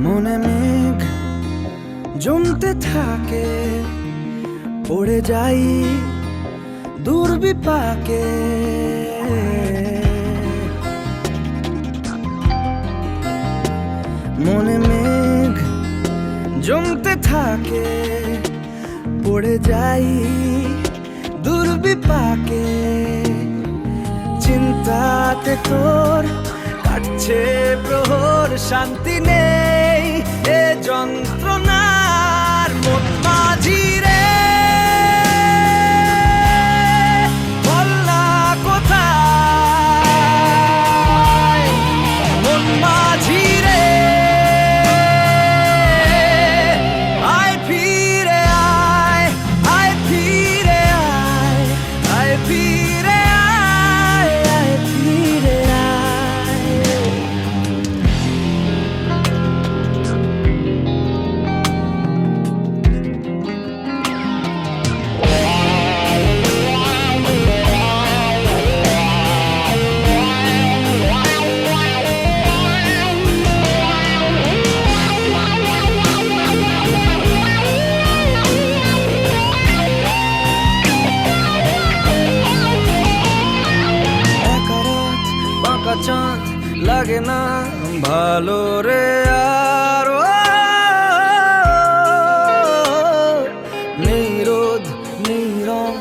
মনে মেঘ জমতে থাকে, পড়ে যাই দুর্বিপাকে। মনে মেঘ জমতে থাকে, পড়ে যাই দুর্বিপাকে। চিন্তাতে তোর কাটছে প্রহর, শান্তি নেই এ যন্ত্রণার। মন মাঝি রে, বল না কোথায়? মন মাঝি রে, আয় ফিরে আয়, আয় ফিরে আয়, আয় ফিরে আয়, আয় ফিরে আয়। চাঁদ লাগে না ভালো রে আর, নেই রোদ নেই রং,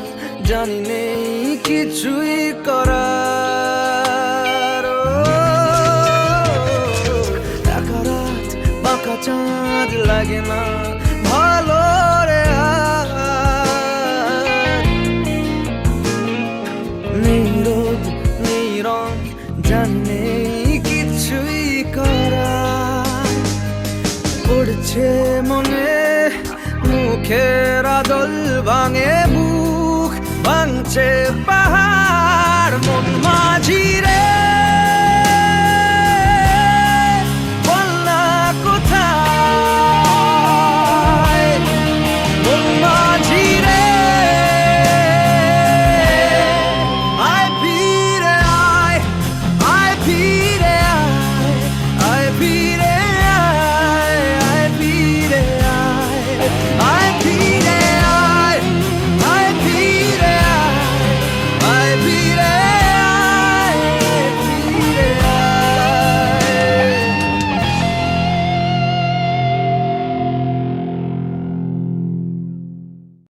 জানি নেই কিছুই করার। একা রাত বাঁকা চাঁদ লাগে না ভালো রে আর, নেই রোদ নেই রং, জানি কিছুই করা। পড়ছে মনে মুখের আদল, ভাঙে বুক ভাঙছে পাহাড়। মন মাঝি রে,